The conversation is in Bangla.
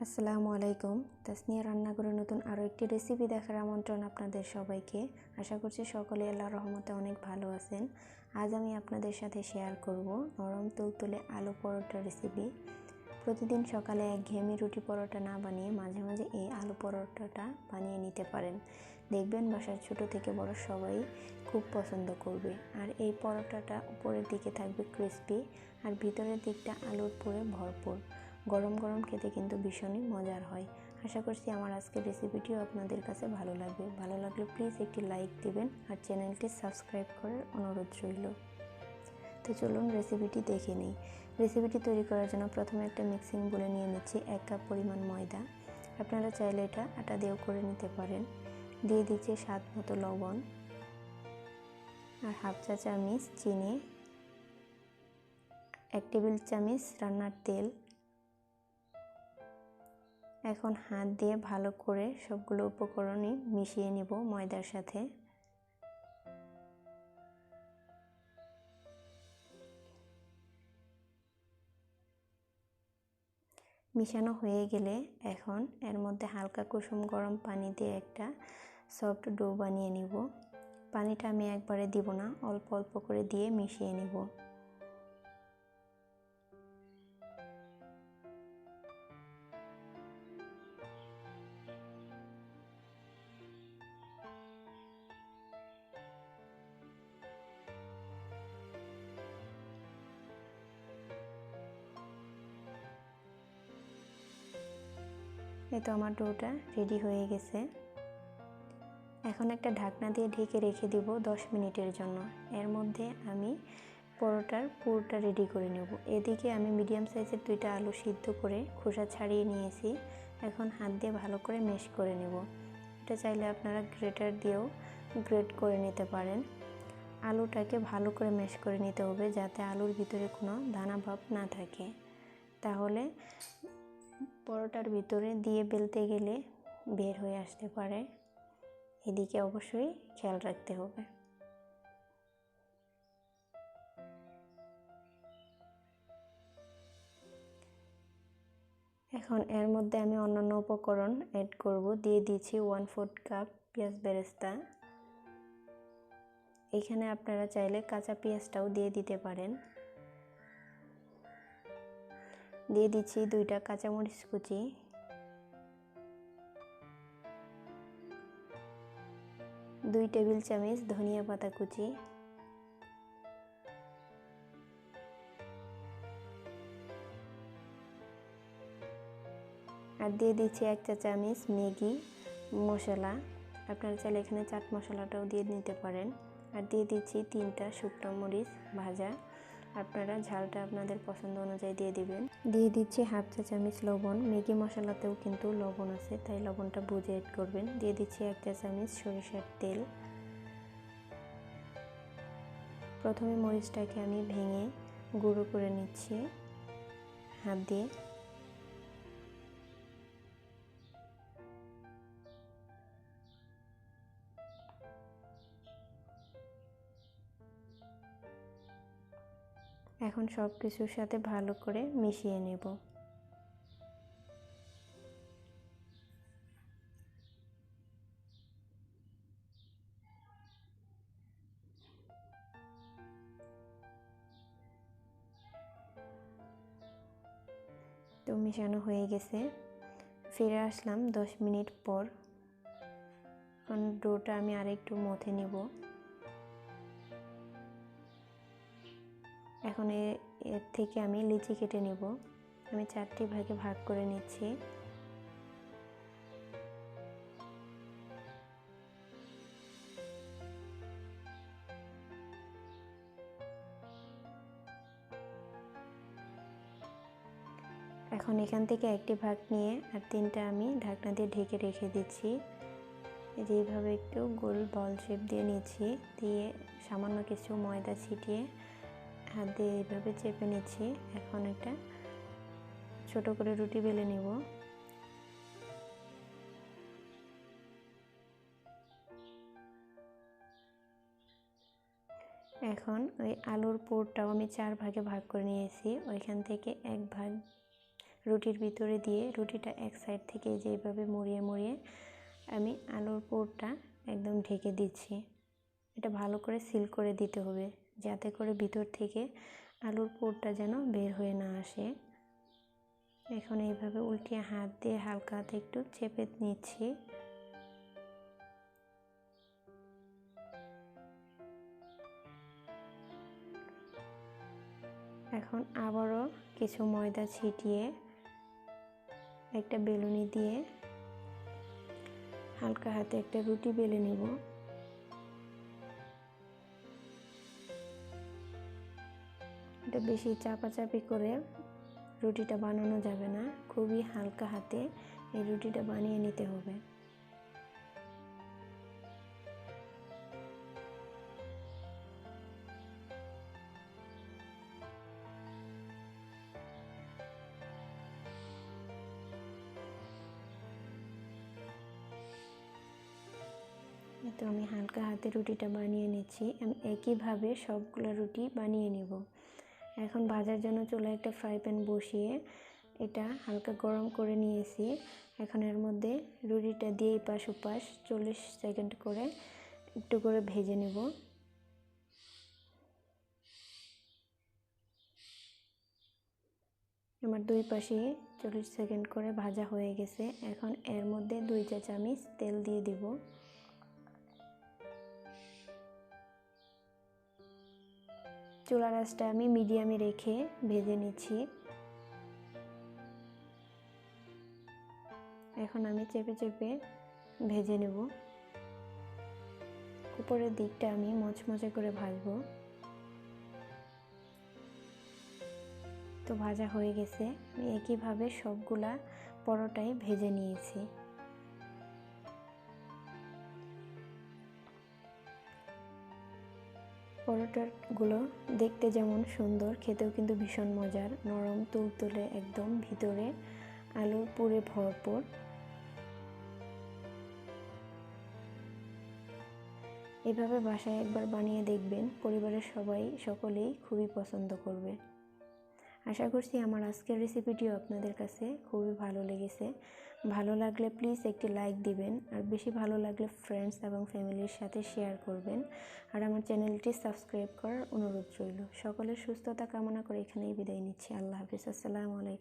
আসসালামু আলাইকুম। তাসনিয়া রান্নাঘরের নতুন আরও একটি রেসিপি দেখার আমন্ত্রণ আপনাদের সবাইকে। আশা করছি সকলে আল্লাহর রহমতে অনেক ভালো আছেন। আজ আমি আপনাদের সাথে শেয়ার করব নরম তুলতুলে আলু পরোটা রেসিপি। প্রতিদিন সকালে একঘেয়েমি রুটি পরোটা না বানিয়ে মাঝে মাঝে এই আলু পরোটাটা বানিয়ে নিতে পারেন। দেখবেন বাসার ছোট থেকে বড় সবাই খুব পছন্দ করবে। আর এই পরোটাটা উপরের দিকে থাকবে ক্রিস্পি আর ভিতরের দিকটা আলুর পুরে ভরপুর। গরম গরম খেতে কিন্তু ভীষণই মজার হয়। আশা করছি আমার আজকের রেসিপিটিও আপনাদের কাছে ভালো লাগবে। ভালো লাগলে প্লিজ একটি লাইক দিবেন আর চ্যানেলটি সাবস্ক্রাইব করার অনুরোধ রইল। তো চলুন রেসিপিটি দেখে নিই। রেসিপিটি তৈরি করার জন্য প্রথমে একটা মিক্সিং বলে নিয়ে নিচ্ছি 1 কাপ পরিমাণ ময়দা। আপনারা চাইলে এটা আটা দিয়েও করে নিতে পারেন। দিয়ে দিচ্ছি স্বাদ মতো লবণ আর হাফ চা চামচ চিনি, 1 টেবিল চামচ রান্নার তেল। এখন হাত দিয়ে ভালো করে সবগুলো উপকরণই মিশিয়ে নিব ময়দার সাথে। মিশানো হয়ে গেলে এখন এর মধ্যে হালকা কুসুম গরম পানি দিয়ে একটা সফট ডো বানিয়ে নিব। পানিটা আমি একবারে দিব না, অল্প অল্প করে দিয়ে মিশিয়ে নিব। এই তো আমার ডোটা রেডি হয়ে গেছে। এখন একটা ঢাকনা দিয়ে ঢেকে রেখে দিব 10 মিনিটের জন্য। এর মধ্যে আমি পরোটার পুরটা রেডি করে নেব। এদিকে আমি মিডিয়াম সাইজের 2টা আলু সিদ্ধ করে খোসা ছাড়িয়ে নিয়েছি। এখন হাত দিয়ে ভালো করে ম্যাশ করে নেব। এটা চাইলে আপনারা গ্রেটার দিয়েও গ্রেট করে নিতে পারেন। আলুটাকে ভালো করে ম্যাশ করে নিতে হবে যাতে আলুর ভিতরে কোনো দানা ভাব না থাকে, তাহলে পরোটার ভিতরে দিয়ে বেলতে গেলে বের হয়ে আসতে পারে। এদিকে অবশ্যই খেয়াল রাখতে হবে। এখন এর মধ্যে আমি অন্যান্য উপকরণ অ্যাড করব। দিয়ে দিচ্ছি 1/4 কাপ পেঁয়াজ বেরেস্তা। এখানে আপনারা চাইলে কাঁচা পেঁয়াজটাও দিয়ে দিতে পারেন। দিয়ে দিচ্ছি 2টা কাঁচামরিচ কুচি, দুই টেবিল চামচ ধনিয়া পাতা কুচি, আর দিয়ে দিচ্ছি 1 চা চামচ ম্যাগি মশলা। আপনারা চাইলে এখানে চাট মশলাটাও দিয়ে নিতে পারেন। আর দিয়ে দিচ্ছি 3টা শুকনো মরিচ ভাজা। আপনারা ঝালটা আপনাদের পছন্দ অনুযায়ী দিয়ে দিবেন। দিয়ে দিচ্ছি হাফ চা চামচ লবণ। ম্যাগি মশলাতেও কিন্তু লবণ আছে, তাই লবণটা বুঝে অ্যাড করবেন। দিয়ে দিচ্ছি 1 চা চামচ সরিষার তেল। প্রথমে মরিচটাকে আমি ভেঙে গুঁড়ো করে নিচ্ছি হাত দিয়ে। এখন সব কিছুর সাথে ভালো করে মিশিয়ে নেব। তো মেশানো হয়ে গেছে। ফিরে আসলাম 10 মিনিট পর। এখন ডোটা আমি আরেকটু মথে নিব। এখন এর থেকে আমি লিচি কেটে নিব। আমি 4টি ভাগে ভাগ করে নিচ্ছি। এখন এখান থেকে একটি ভাগ নিয়ে আর 3টা আমি ঢাকনা দিয়ে ঢেকে রেখে দিচ্ছি। এইভাবে একটু গোল বল শেপ দিয়ে নিচ্ছি। দিয়ে সামান্য কিছু ময়দা ছিটিয়ে হাত দিয়ে এইভাবে চেপে নিচ্ছি। এখন একটা ছোট করে রুটি বেলে নিব। এখন ওই আলুর পুরটাও আমি 4 ভাগে ভাগ করে নিয়েছি। ওইখান থেকে 1 ভাগ রুটির ভিতরে দিয়ে রুটিটা এক সাইড থেকে যেভাবে মুড়িয়ে মুড়িয়ে আমি আলুর পুরটা একদম ঢেকে দিচ্ছি। এটা ভালো করে সিল করে দিতে হবে, যাতে করে ভিতর থেকে আলুর পুরটা যেন বের হয়ে না আসে। এখন এইভাবে উল্টিয়ে হাত দিয়ে হালকা হাতে একটু চেপে নিচ্ছি। এখন আবারও কিছু ময়দা ছিটিয়ে একটা বেলুনি দিয়ে হালকা হাতে একটা রুটি বেলে নিব। এটা বেশি চাপাচাপি করে রুটিটা বানানো যাবে না, খুবই হালকা হাতে এই রুটিটা বানিয়ে নিতে হবে। তো আমি হালকা হাতে রুটিটা বানিয়ে নিচ্ছি। আমি একইভাবে সবগুলো রুটি বানিয়ে নিব। এখন ভাজার জন্য চুলায় একটা ফ্রাই প্যান বসিয়ে এটা হালকা গরম করে নিয়েছি। এখন এর মধ্যে রুটিটা দিয়ে এপাশ ওপাশ 40 সেকেন্ড করে একটু করে ভেজে নেব। আমার দুই পাশে 40 সেকেন্ড করে ভাজা হয়ে গেছে। এখন এর মধ্যে 2 চা চামচ তেল দিয়ে দিব। চুলার আঁচটা আমি মিডিয়ামে রেখে ভেজে নিচ্ছি। এখন আমি চেপে চেপে ভেজে নেব। উপরের দিকটা আমি মচমচে করে ভাজবো। তো ভাজা হয়ে গেছে। আমি একইভাবে সবগুলা পরোটাই ভেজে নিয়েছি। পরোটাগুলো দেখতে যেমন সুন্দর, খেতেও কিন্তু ভীষণ মজার, নরম তুলতুলে, একদম ভিতরে আলুর পুরে ভরপুর। এভাবে বাসায় একবার বানিয়ে দেখবেন, পরিবারের সকলেই খুবই পছন্দ করবে। আশা করছি আমার আজকের রেসিপিটিও আপনাদের কাছে খুবই ভালো লেগেছে। ভালো লাগলে প্লিজ একটি লাইক দিবেন, আর বেশি ভালো লাগলে ফ্রেন্ডস এবং ফ্যামিলির সাথে শেয়ার করবেন। আর আমার চ্যানেলটি সাবস্ক্রাইব করার অনুরোধ রইল। সকলের সুস্থতা কামনা করে এখানেই বিদায় নিচ্ছি। আল্লাহ হাফিজ। আসসালামু আলাইকুম।